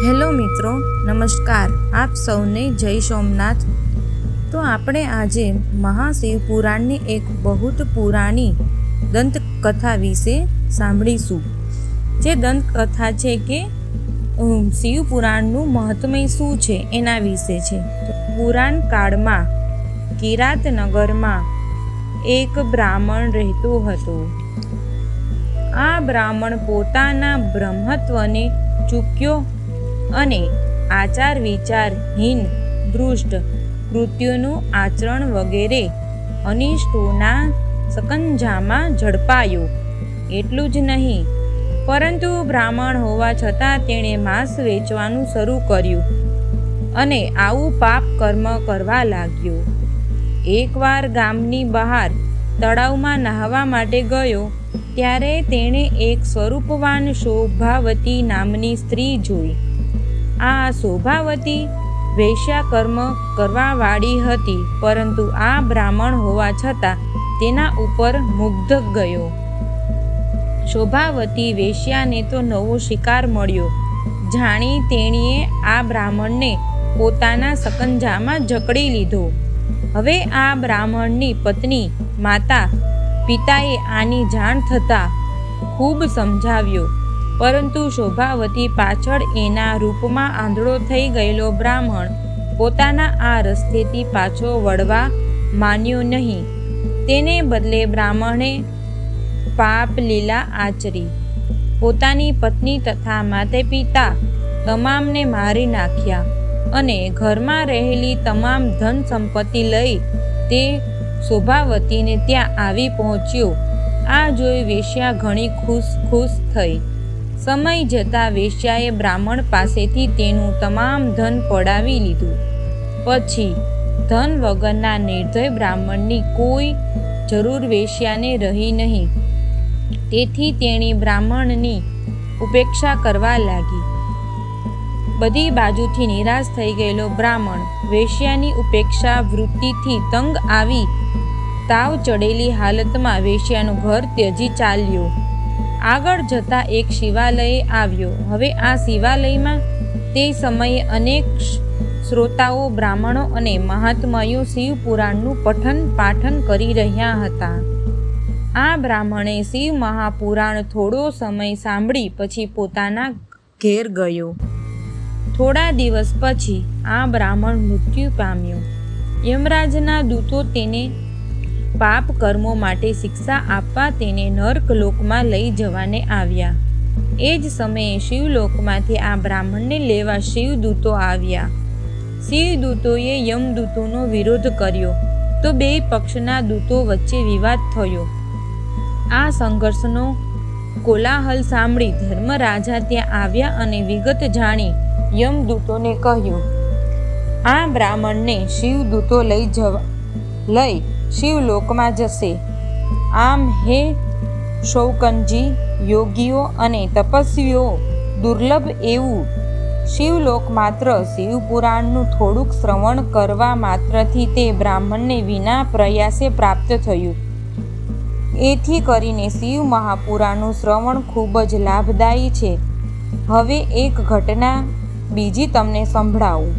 Hello મિત્રો, નમસ્કાર. આપ સૌને જય સોમનાથ. તો આપણે આજે મહાશિવપુરાણની એક બહુ પુરાણી દંતકથા વિશે સાંભળીશું. જે દંતકથા છે કે શિવપુરાણનું મહાત્મ્ય શું છે એના વિશે છે. પુરાણ કાળમાં કિરાતનગરમાં એક બ્રાહ્મણ રહેતો હતો. આ બ્રાહ્મણ પોતાના બ્રહ્મત્વને ચૂક્યો અને આચાર વિચારહીન દુષ્ટ કૃત્યોનું આચરણ વગેરે અનિષ્ટોના સકંજામાં ઝડપાયો. એટલું જ નહીં, પરંતુ બ્રાહ્મણ હોવા છતાં તેણે માંસ વેચવાનું શરૂ કર્યું અને આવું પાપ કર્મ કરવા લાગ્યો. એકવાર ગામની બહાર તળાવમાં નહાવા માટે ગયો ત્યારે તેણે એક સ્વરૂપવાન શોભાવતી નામની સ્ત્રી જોઈ. આ શોભાવતી વૈશ્યાકર્મ કરવાવાળી હતી, પરંતુ આ બ્રાહ્મણ હોવા છતાં તેના ઉપર મુગ્ધ ગયો. શોભાવતી વેશ્યાને તો નવો શિકાર મળ્યો. જાણી તેણીએ આ બ્રાહ્મણને પોતાના સકંજામાં જકડી લીધો. હવે આ બ્રાહ્મણની પત્ની માતા પિતાએ આની જાણ થતાં ખૂબ સમજાવ્યો, પરંતુ શોભાવતી પાછળ એના રૂપમાં આંધળો થઈ ગયેલો બ્રાહ્મણ પોતાના આ રસ્તેથી પાછો વળવા માન્યો નહીં. તેને બદલે બ્રાહ્મણે પાપ લીલા આચરી. પોતાની પત્ની તથા માતા પિતા તમામને મારી નાખ્યા અને ઘરમાં રહેલી તમામ ધન સંપત્તિ લઈ તે શોભાવતીને ત્યાં આવી પહોંચ્યો. આ જોઈ વેશ્યા ઘણી ખુશ થઈ. સમય જતાં વેશ્યાએ બ્રાહ્મણ પાસેથી તેનું તમામ ધન પડાવી લીધું. પછી ધન વગરના નિર્દય બ્રાહ્મણની કોઈ જરૂર વેશ્યાને રહી નહીં. તેથી તેણી બ્રાહ્મણની ઉપેક્ષા કરવા લાગી. બધી બાજુથી નિરાશ થઈ ગયેલો બ્રાહ્મણ વેશ્યાની ઉપેક્ષા વૃત્તિથી તંગ આવી તાવ ચડેલી હાલતમાં વેશ્યાનું ઘર ત્યજી ચાલ્યો. આગળ જતા એક શિવાલયે આવ્યો. હવે આ શિવાલયમાં તે સમયે અનેક શ્રોતાઓ બ્રાહ્મણો અને મહાત્માઓ શિવપુરાણનું પઠન પાઠન કરી રહ્યા હતા. આ બ્રાહ્મણે શિવ મહાપુરાણ થોડો સમય સાંભળી પછી પોતાના ઘેર ગયો. થોડા દિવસ પછી આ બ્રાહ્મણ મૃત્યુ પામ્યો. યમરાજના દૂતો તેને પાપ કર્મો માટે શિક્ષા આપવા તેને નર્કલોકમાં લઈ જવાને આવ્યા. એ જ સમયે શિવલોકમાંથી આ બ્રાહ્મણને લેવા શિવદૂતો આવ્યા. શિવદૂતોએ યમદૂતોનો વિરોધ કર્યો તો બે પક્ષના દૂતો વચ્ચે વિવાદ થયો. આ સંઘર્ષનો કોલાહલ સાંભળી ધર્મરાજા ત્યાં આવ્યા અને વિગત જાણી યમદૂતોને કહ્યું, આ બ્રાહ્મણને શિવદૂતો લઈ શિવલોકમાં જશે. આમ હે શૌકનજી, યોગીઓ અને તપસ્વીઓ, દુર્લભ એવું શિવલોક માત્ર શિવપુરાણનું થોડુંક શ્રવણ કરવા માત્રથી તે બ્રાહ્મણને વિના પ્રયાસે પ્રાપ્ત થયું. એથી કરીને શિવ મહાપુરાણનું શ્રવણ ખૂબ જ લાભદાયી છે. હવે એક ઘટના બીજી તમને સંભળાવું.